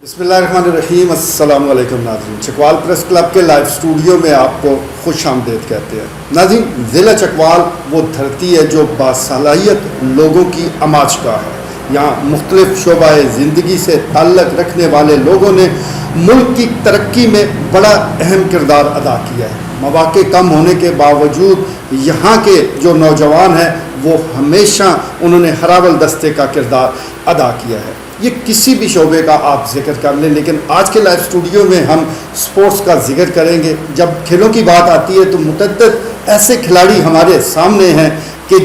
بسم اللہ الرحمن الرحیم. السلام علیکم ناظرین. چکوال پریس کلب کے لائیو اسٹوڈیو میں آپ کو خوش آمدید کہتے ہیں. ناظرین، ضلع چکوال وہ دھرتی ہے جو باصلاحیت لوگوں کی آماج گاہ ہے. یہاں مختلف شعبہ زندگی سے تعلق رکھنے والے لوگوں نے ملک کی ترقی میں بڑا اہم کردار ادا کیا ہے. مواقع کم ہونے کے باوجود یہاں کے جو نوجوان ہیں وہ ہمیشہ انہوں نے ہراول دستے کا کردار ادا کیا ہے. یہ کسی بھی شعبے کا آپ ذکر کر لیں، لیکن آج کے لائیو اسٹوڈیو میں ہم سپورٹس کا ذکر کریں گے. جب کھیلوں کی بات آتی ہے تو متعدد ایسے کھلاڑی ہمارے سامنے ہیں کہ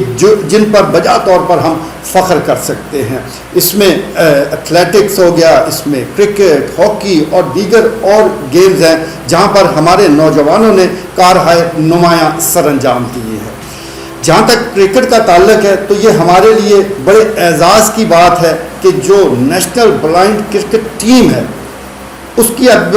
جن پر بجا طور پر ہم فخر کر سکتے ہیں. اس میں ایتھلیٹکس ہو گیا، اس میں کرکٹ، ہاکی اور دیگر اور گیمز ہیں جہاں پر ہمارے نوجوانوں نے کارہائے نمایاں سر انجام دیے ہیں. جہاں تک کرکٹ کا تعلق ہے تو یہ ہمارے لیے بڑے اعزاز کی بات ہے کہ جو نیشنل بلائنڈ کرکٹ ٹیم ہے اس کی اب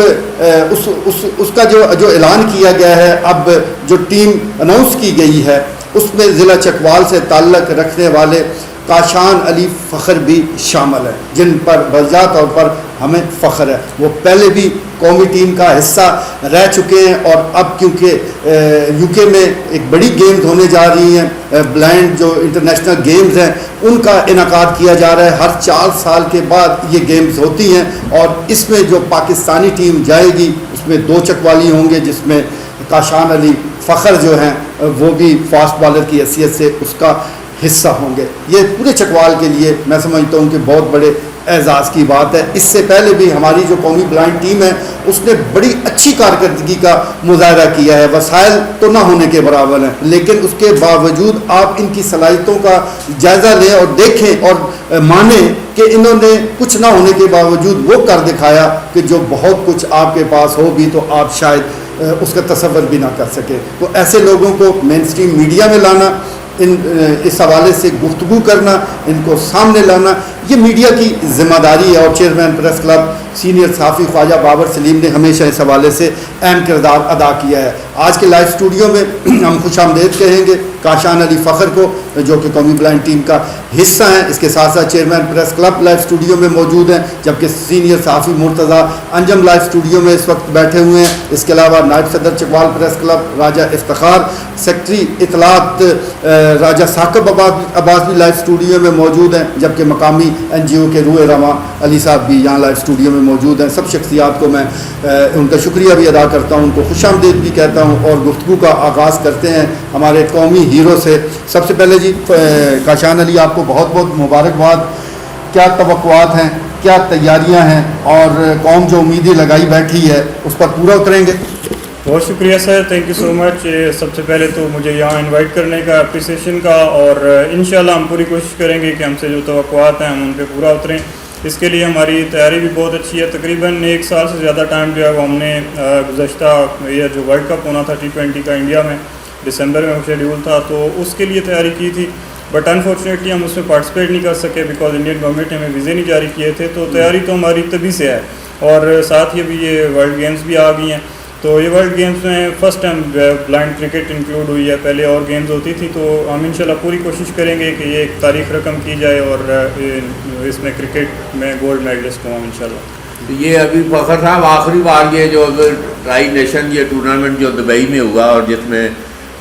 اس کا جو اعلان کیا گیا ہے، اب جو ٹیم اناؤنس کی گئی ہے اس میں ضلع چکوال سے تعلق رکھنے والے کاشان علی فخر بھی شامل ہیں، جن پر بجا طور پر ہمیں فخر ہے. وہ پہلے بھی قومی ٹیم کا حصہ رہ چکے ہیں اور اب کیونکہ یو کے میں ایک بڑی گیمز ہونے جا رہی ہیں، بلائنڈ جو انٹرنیشنل گیمز ہیں ان کا انعقاد کیا جا رہا ہے. ہر 4 سال کے بعد یہ گیمز ہوتی ہیں اور اس میں جو پاکستانی ٹیم جائے گی اس میں 2 چکوالی ہوں گے، جس میں کاشان علی فخر جو ہیں وہ بھی فاسٹ بالر کی حیثیت سے اس کا حصہ ہوں گے. یہ پورے چکوال کے لیے میں سمجھتا ہوں کہ بہت بڑے اعزاز کی بات ہے. اس سے پہلے بھی ہماری جو قومی بلائنڈ ٹیم ہے اس نے بڑی اچھی کارکردگی کا مظاہرہ کیا ہے. وسائل تو نہ ہونے کے برابر ہیں، لیکن اس کے باوجود آپ ان کی صلاحیتوں کا جائزہ لیں اور دیکھیں اور مانیں کہ انہوں نے کچھ نہ ہونے کے باوجود وہ کر دکھایا کہ جو بہت کچھ آپ کے پاس ہو بھی تو آپ شاید اس کا تصور بھی نہ کر سکے. تو ایسے لوگوں کو مین اسٹریم میڈیا میں لانا، اس حوالے سے گفتگو کرنا، ان کو سامنے لانا، یہ میڈیا کی ذمہ داری ہے. اور چیئرمین پریس کلب سینئر صحافی خواجہ بابر سلیم نے ہمیشہ اس حوالے سے اہم کردار ادا کیا ہے. آج کے لائیو اسٹوڈیو میں ہم خوش آمدید کہیں گے کاشان علی فخر کو جو کہ قومی بلائنڈ ٹیم کا حصہ ہیں. اس کے ساتھ ساتھ chairman press club live studio میں موجود ہیں، جبکہ سینئر صحافی مرتضیٰ انجم لائیو اسٹوڈیو میں اس وقت بیٹھے ہوئے ہیں. اس کے علاوہ نائب صدر چکوال پریس کلب راجہ افتخار، سیکرٹری اطلاعات راجہ ثاقب عباس بھی لائیو اسٹوڈیو میں موجود ہیں، جبکہ مقامی این جی او کے روح رواں علی صاحب بھی یہاں لائیو اسٹوڈیو میں موجود ہیں. سب شخصیات کو میں ان کا شکریہ بھی ادا کرتا ہوں، ان کو خوش آمدید بھی کہتا ہوں اور گفتگو کا آغاز کرتے ہیں ہمارے قومی ہیرو سے. سب سے پہلے جی کاشان علی، آپ کو بہت بہت مبارکباد. کیا توقعات ہیں، کیا تیاریاں ہیں اور قوم جو امیدیں لگائی بیٹھی ہے اس پر پورا اتریں گے؟ بہت شکریہ سر، تھینک یو سو مچ. سب سے پہلے تو مجھے یہاں انوائٹ کرنے کا، اپریسیشن کا، اور انشاءاللہ ہم پوری کوشش کریں گے کہ ہم سے جو توقعات ہیں ہم ان پہ پورا اتریں. اس کے لیے ہماری تیاری بھی بہت اچھی ہے. تقریباً 1 سال سے زیادہ ٹائم جو ہے وہ ہم نے گزشتہ یہ جو ورلڈ کپ ہونا تھا T20 کا انڈیا میں دسمبر میں شیڈیول تھا تو اس کے لیے تیاری کی تھی، بٹ انفارچونیٹلی ہم اس میں پارٹیسپیٹ نہیں کر سکے بیکاز انڈین گورنمنٹ نے ہمیں ویزے نہیں جاری کیے تھے. تو تیاری تو ہماری تبھی سے ہے اور ساتھ ہی ابھی یہ ورلڈ گیمز بھی آ گئی ہیں. تو یہ ورلڈ گیمز میں first time blind cricket include ہوئی ہے، پہلے اور گیمز ہوتی تھی. تو ہم انشاءاللہ پوری کوشش کریں گے کہ یہ ایک تاریخ رقم کی جائے اور اس میں کرکٹ میں گولڈ میڈلسٹ ہوں انشاءاللہ. یہ ابھی فخر صاحب آخری بار یہ جو ٹرائی نیشن یہ ٹورنامنٹ جو دبئی میں ہوا اور جس میں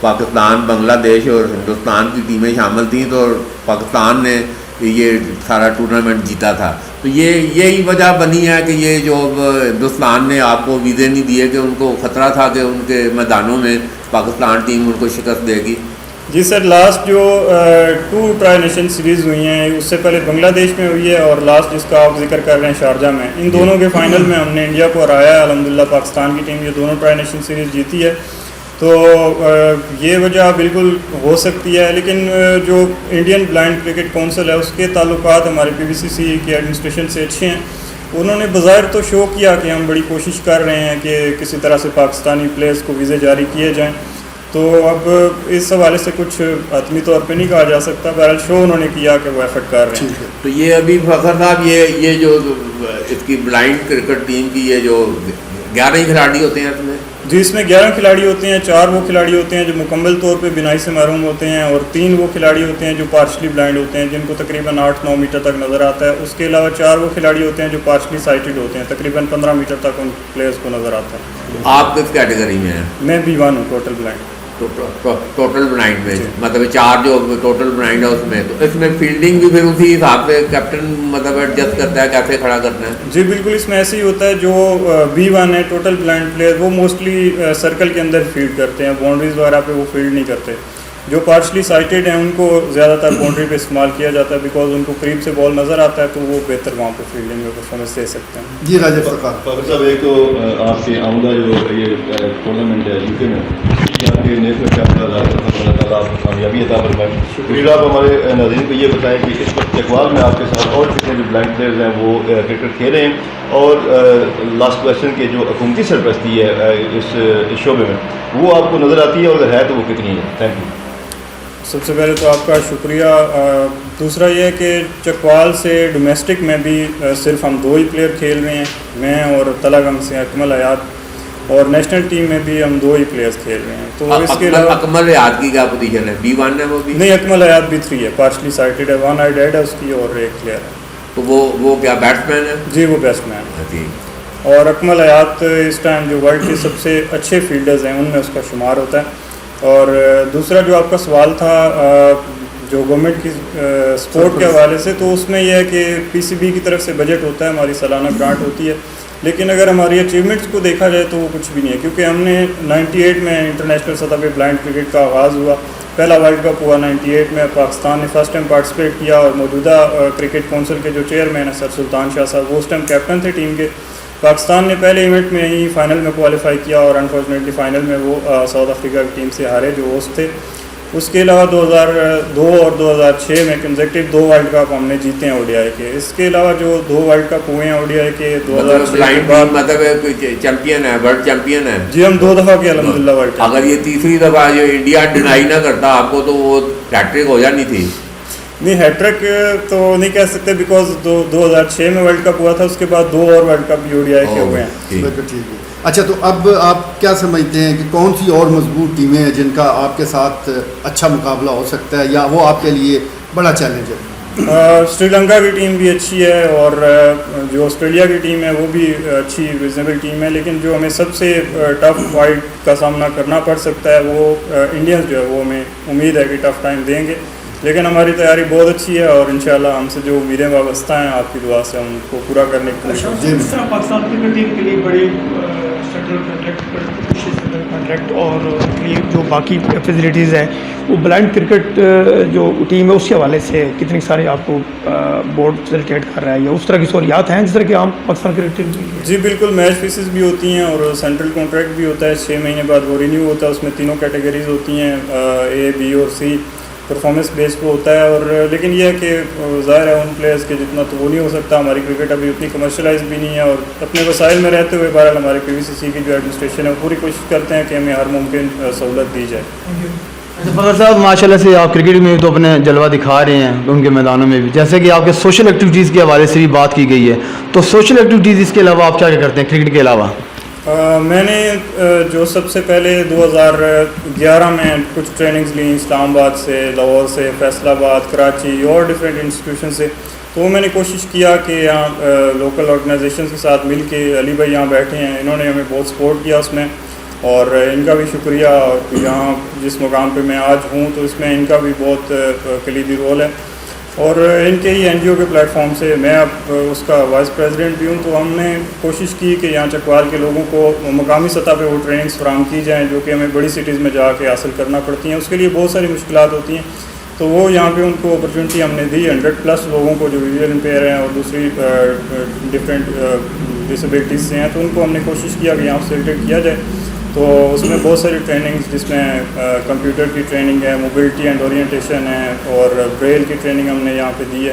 پاکستان، بنگلہ دیش اور ہندوستان کی ٹیمیں شامل تھیں تو پاکستان نے یہ سارا ٹورنامنٹ جیتا تھا. تو یہی وجہ بنی ہے کہ یہ جو ہندوستان نے آپ کو ویزے نہیں دیے کہ ان کو خطرہ تھا کہ ان کے میدانوں میں پاکستان ٹیم ان کو شکست دے گی. جی سر، لاسٹ جو 2 ٹرائی نیشن سیریز ہوئی ہیں اس سے پہلے بنگلہ دیش میں ہوئی ہے اور لاسٹ جس کا آپ ذکر کر رہے ہیں شارجہ میں، ان دونوں کے فائنل میں ہم نے انڈیا کو ہرایا ہے. الحمدللہ پاکستان کی ٹیم یہ دونوں ٹرائی نیشن سیریز جیتی ہے. تو یہ وجہ بالکل ہو سکتی ہے، لیکن جو انڈین بلائنڈ کرکٹ کونسل ہے اس کے تعلقات ہمارے PBCC کی ایڈمنسٹریشن سے اچھے ہیں. انہوں نے بظاہر تو شو کیا کہ ہم بڑی کوشش کر رہے ہیں کہ کسی طرح سے پاکستانی پلیئرز کو ویزے جاری کیے جائیں. تو اب اس حوالے سے کچھ حتمی طور پہ نہیں کہا جا سکتا، بہرحال شو انہوں نے کیا کہ وہ ایفرٹ کر رہے ہیں. تو یہ ابھی فخر صاحب یہ جو اس کی بلائنڈ کرکٹ ٹیم کی یہ جو 11 ہی کھلاڑی ہوتے ہیں اس میں؟ جی اس میں 11 کھلاڑی ہوتے ہیں. 4 وہ کھلاڑی ہوتے ہیں جو مکمل طور پہ بینائی سے محروم ہوتے ہیں, اور 3 وہ کھلاڑی ہوتے ہیں جو پارشلی بلائنڈ ہوتے ہیں جن کو تقریباً 8-9 میٹر تک نظر آتا ہے. اس کے علاوہ 4 وہ کھلاڑی ہوتے ہیں جو پارشلی سائٹڈ ہوتے ہیں, تقریباً 15 میٹر تک ان پلیئرس کو نظر آتا ہے. آپ کس کیٹیگری میں ہیں؟ میں B1 ہوں, ٹوٹل بلائنڈ. ٹوٹل بلائنڈ میں مطلب 4 جو ٹوٹل بلائنڈ ہے اس میں, تو اس میں فیلڈنگ بھی پھر اسی حساب سے کیپٹن مطلب ایڈجسٹ کرتا ہے کیسے کھڑا کرنا ہے؟ جی بالکل, اس میں ایسے ہی ہوتا ہے. جو B1 ہے ٹوٹل بلائنڈ پلیئر, وہ موسٹلی سرکل کے اندر فیلڈ کرتے ہیں, باؤنڈریز وغیرہ پہ وہ فیلڈ نہیں کرتے. جو پارشلی سائٹڈ ہیں ان کو زیادہ تر باؤنڈری پہ استعمال کیا جاتا ہے, بیکاز ان کو قریب سے بال نظر آتا ہے تو وہ بہتر وہاں پہ فیلڈنگ میں پرفارمنس دے سکتے ہیں. جی راجہ فقار صاحب, ایک تو آپ کے آمدہ جو یہ ٹورنامنٹ ہے UK میں, آپ کے نیشنل کیپٹن اللہ تعالیٰ آپ کو کامیابی عطا فرمائے. پھر آپ ہمارے ناظرین کو یہ بتائیں کہ اس وقت چکوال میں آپ کے ساتھ اور کتنے جو بلائنڈ پلیئرز ہیں وہ کرکٹ کھیل رہے ہیں, اور لاسٹ کویشچن کے جو حکومتی سرپرستی ہے اس شعبے میں وہ آپ کو نظر آتی ہے, اور اگر ہے تو وہ کتنی ہے؟ Thank you. سب سے پہلے تو آپ کا شکریہ. دوسرا یہ ہے کہ چکوال سے ڈومیسٹک میں بھی صرف ہم 2 ہی پلیئر کھیل رہے ہیں, میں اور تلاگنگ سے اکمل حیات, اور نیشنل ٹیم میں بھی ہم 2 ہی پلیئرز کھیل رہے ہیں. تو اس کے علاوہ اکمل حیات کی کیا پوزیشن ہے؟ B1 ہے وہ بھی؟ نہیں, اکمل حیات B3 ہے, پارشلی سائٹڈ ہے, 1 آئی ڈیڈ ہے اس کی, اور ایک پلیئر ہے. تو وہ کیا بیٹس مین ہے؟ جی وہ بیٹس مین ہے. جی. اور اکمل حیات اس ٹائم جو ورلڈ کے سب سے اچھے فیلڈرز ہیں ان میں اس کا شمار ہوتا ہے. اور دوسرا جو آپ کا سوال تھا جو گورنمنٹ کی سپورٹ کے حوالے سے, تو اس میں یہ ہے کہ PCB کی طرف سے بجٹ ہوتا ہے, ہماری سالانہ گرانٹ ہوتی ہے, لیکن اگر ہماری اچیومنٹس کو دیکھا جائے تو وہ کچھ بھی نہیں ہے. کیونکہ ہم نے 98 میں انٹرنیشنل سطح پہ بلائنڈ کرکٹ کا آغاز ہوا, پہلا ورلڈ کپ ہوا 98 میں, پاکستان نے فرسٹ ٹائم پارٹیسپیٹ کیا, اور موجودہ کرکٹ کونسل کے جو چیئرمین ہیں سر سلطان شاہ صاحب, وہ اس ٹائم کیپٹن تھے ٹیم کے. پاکستان نے پہلے ایونٹ میں ہی فائنل میں کوالیفائی کیا, اور انفارچونیٹلی فائنل میں وہ ساؤتھ افریقہ کی ٹیم سے ہارے جو ہوسٹ تھے. اس کے علاوہ 2002 اور 2006 میں کنزیکٹیو 2 ورلڈ کپ ہم نے جیتے ہیں ODI کے. اس کے علاوہ جو 2 ورلڈ کپ ہوئے ہیں ODI کے 2006 کے بعد, مطلب چیمپئن ہے, ورلڈ چیمپئن ہے. جی ہم 2 دفعہ کے الحمدللہ ورلڈ کپ. اگر یہ تیسری دفعہ جو انڈیا ڈینائی نہ کرتا آپ کو تو وہ ہیٹرک ہو جانی تھی. نہیں, ہیٹرک تو نہیں کہہ سکتے, بیکاز 2006 میں ورلڈ کپ ہوا تھا, اس کے بعد 2 اور ورلڈ کپ ODI کے ہوئے ہیں. بالکل ٹھیک ہے. اچھا, تو اب آپ کیا سمجھتے ہیں کہ کون سی اور مضبوط ٹیمیں ہیں جن کا آپ کے ساتھ اچھا مقابلہ ہو سکتا ہے, یا وہ آپ کے لیے بڑا چیلنج ہے؟ سری لنکا کی ٹیم بھی اچھی ہے, اور جو آسٹریلیا کی ٹیم ہے وہ بھی اچھی ریزنیبل ٹیم ہے, لیکن جو ہمیں سب سے ٹف فائٹ کا سامنا کرنا پڑ سکتا ہے وہ انڈینز جو ہے, وہ ہمیں امید ہے کہ ٹف ٹائم دیں گے. لیکن ہماری تیاری بہت اچھی ہے, اور انشاءاللہ ہم سے جو امیدیں وابستہ ہیں آپ کی دعا سے ہم ان کو پورا کرنے کی کوشش کریں گے. جس طرح پاکستان کرکٹ ٹیم کے لیے بڑے سیٹل کانٹریکٹ اور جو باقی فیسلٹیز ہیں, وہ بلائنڈ کرکٹ جو ٹیم ہے اس کے حوالے سے کتنے سارے آپ کو بورڈ فیسلٹیٹ کر رہا ہے, یا اس طرح کی سہولیات ہیں جس طرح کہ عام پاکستان کرکٹ ٹیم کے لیے؟ جی بالکل, میچ فیسز بھی ہوتی ہیں, اور سینٹرل کانٹریکٹ بھی ہوتا ہے, 6 مہینے بعد وہ رینیو ہوتا ہے. اس میں 3 کیٹیگریز ہوتی ہیں, A, B اور C, پرفارمنس بیس پہ ہوتا ہے. اور لیکن یہ ہے کہ ظاہر ہے ان پلیئرز کے جتنا تو وہ نہیں ہو سکتا. ہماری کرکٹ ابھی اتنی کمرشلائز بھی نہیں ہے, اور اپنے وسائل میں رہتے ہوئے بہرحال ہمارے PVCC کی جو ایڈمنسٹریشن ہے وہ پوری کوشش کرتے ہیں کہ ہمیں ہر ممکن سہولت دی جائے. فضل صاحب, ماشاءاللہ سے آپ کرکٹ میں تو اپنے جلوہ دکھا رہے ہیں ان کے میدانوں میں بھی, جیسے کہ آپ کے سوشل ایکٹیویٹیز کے حوالے سے بھی بات کی گئی ہے, تو سوشل ایکٹیویٹیز اس کے علاوہ آپ کیا کرتے ہیں کرکٹ کے علاوہ؟ میں نے جو سب سے پہلے 2011 میں کچھ ٹریننگز لیں اسلام آباد سے, لاہور سے, فیصل آباد, کراچی اور ڈفرینٹ انسٹیٹیوشن سے. تو میں نے کوشش کیا کہ یہاں لوکل آرگنائزیشنز کے ساتھ مل کے, علی بھائی یہاں بیٹھے ہیں, انہوں نے ہمیں بہت سپورٹ کیا اس میں, اور ان کا بھی شکریہ. یہاں جس مقام پہ میں آج ہوں تو اس میں ان کا بھی بہت کلیدی رول ہے, اور ان کے ہی NGO کے پلیٹ فارم سے میں اب اس کا وائس پریزیڈنٹ بھی ہوں. تو ہم نے کوشش کی کہ یہاں چکوال کے لوگوں کو مقامی سطح پہ وہ ٹریننگز فراہم کی جائیں جو کہ ہمیں بڑی سٹیز میں جا کے حاصل کرنا پڑتی ہیں. اس کے لیے بہت ساری مشکلات ہوتی ہیں, تو وہ یہاں پہ ان کو اپرچونیٹی ہم نے دی. 100+ لوگوں کو جو ویژول امپیئر ہیں اور دوسری ڈفرینٹ ڈسیبلٹیز سے ہیں, تو ان کو ہم نے کوشش کیا کہ یہاں فیسیلیٹیٹ کیا جائے. تو اس میں بہت ساری ٹریننگز, جس میں کمپیوٹر کی ٹریننگ ہے, موبلٹی اینڈ اورینٹیشن ہے, اور بریل کی ٹریننگ ہم نے یہاں پہ دی ہے.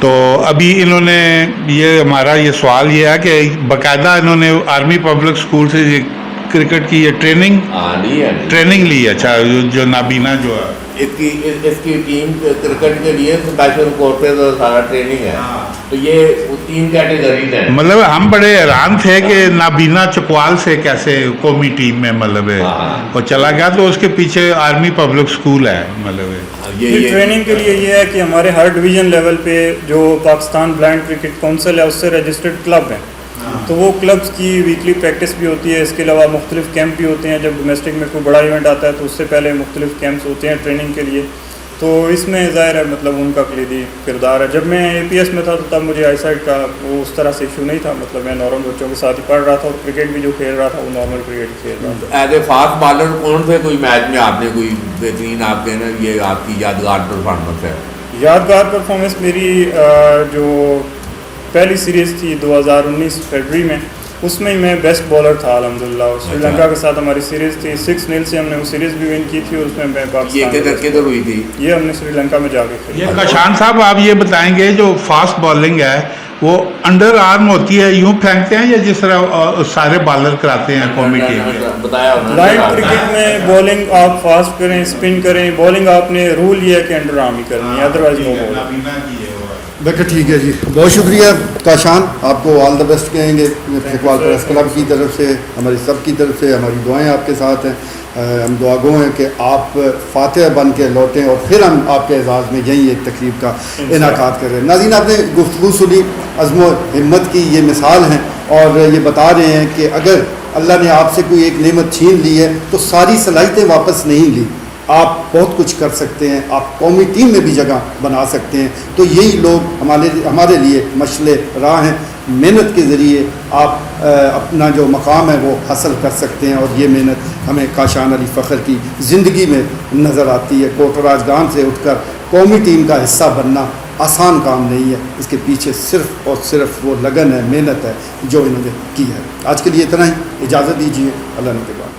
تو ابھی انہوں نے یہ ہمارا یہ سوال یہ ہے کہ باقاعدہ انہوں نے آرمی پبلک اسکول سے یہ کرکٹ کی یہ ٹریننگ لی ہے. اچھا جو نابینا جو ہے اس کی ٹیم کرکٹ کے لیے اسپیشل کورسز اور سارا ٹریننگ ہے. تو یہ 3 کیٹیگریز ہیں. مطلب ہم بڑے حیران تھے کہ نابینا چکوال سے کیسے قومی ٹیم میں مطلب وہ چلا گیا, تو اس کے پیچھے آرمی پبلک اسکول ہے. مطلب یہ ٹریننگ کے لیے یہ ہے کہ ہمارے ہر ڈویژن لیول پہ جو پاکستان بلائنڈ کرکٹ کونسل ہے اس سے رجسٹرڈ کلب ہیں, تو وہ کلبس کی ویکلی پریکٹس بھی ہوتی ہے. اس کے علاوہ مختلف کیمپ بھی ہوتے ہیں. جب ڈومیسٹک میں کوئی بڑا ایونٹ آتا ہے تو اس سے پہلے مختلف کیمپس ہوتے ہیں ٹریننگ کے لیے. تو اس میں ظاہر ہے مطلب ان کا کلیدی کردار ہے. جب میں اے پی ایس میں تھا تو تب مجھے آئی سائٹ کا وہ اس طرح سے ایشو نہیں تھا. مطلب میں نارمل بچوں کے ساتھ ہی پڑھ رہا تھا اور کرکٹ بھی جو کھیل رہا تھا وہ نارمل کرکٹ کھیل رہا تھا. ایز اے فاسٹ بالر کون سے کوئی میچ میں آپ نے کوئی بہترین آپ کے نا یہ آپ کی یادگار پرفارمنس ہے؟ یادگار پرفارمنس میری جو پہلی سیریز تھی 2019 فیبرری میں, اس میں ہی میں بیسٹ بالر تھا الحمدللہ. سری لنکا کے ساتھ ہماری سیریز تھی, 6-0 سے ہم نے وہ سیریز بھی ون کی تھی اور اس میں یہ کدھر ہوئی تھی؟ یہ ہم نے سری لنکا میں جا کے کھیلی. یہ کاشان صاحب آپ یہ بتائیں گے جو فاسٹ بالنگ ہے وہ انڈر آرم ہوتی ہے, یوں پھینکتے ہیں یا جس طرح سارے بالر کراتے ہیں قومی ٹیم میں؟ بتایا بلائنڈ کرکٹ میں بالنگ آپ فاسٹ کریں, اسپن کریں, بالنگ آپ نے رول یہ ہے کہ انڈر آرم ہی کرنی ہے, ادروائز نو بال. دیکھیں ٹھیک ہے جی, بہت شکریہ کاشان, آپ کو آل دا بیسٹ کہیں گے چکوال پریس کلب کی طرف سے, ہماری سب کی طرف سے ہماری دعائیں آپ کے ساتھ ہیں. ہم دعا گو ہیں کہ آپ فاتح بن کے لوٹیں اور پھر ہم آپ کے اعزاز میں یہیں ایک تقریب کا انعقاد کر رہے ہیں. ناظرین, آپ نے گفتگو سنی, عزم و ہمت کی یہ مثال ہیں اور یہ بتا رہے ہیں کہ اگر اللہ نے آپ سے کوئی ایک نعمت چھین لی ہے تو ساری صلاحیتیں واپس نہیں لی. آپ بہت کچھ کر سکتے ہیں, آپ قومی ٹیم میں بھی جگہ بنا سکتے ہیں. تو یہی لوگ ہمارے لیے مشعل راہ ہیں. محنت کے ذریعے آپ اپنا جو مقام ہے وہ حاصل کر سکتے ہیں, اور یہ محنت ہمیں کاشان علی فخر کی زندگی میں نظر آتی ہے. کوٹ راج گام سے اٹھ کر قومی ٹیم کا حصہ بننا آسان کام نہیں ہے. اس کے پیچھے صرف اور صرف وہ لگن ہے, محنت ہے جو انہوں نے کی ہے. آج کے لیے اتنا ہی, اجازت دیجیے, اللہ نے کے بعد.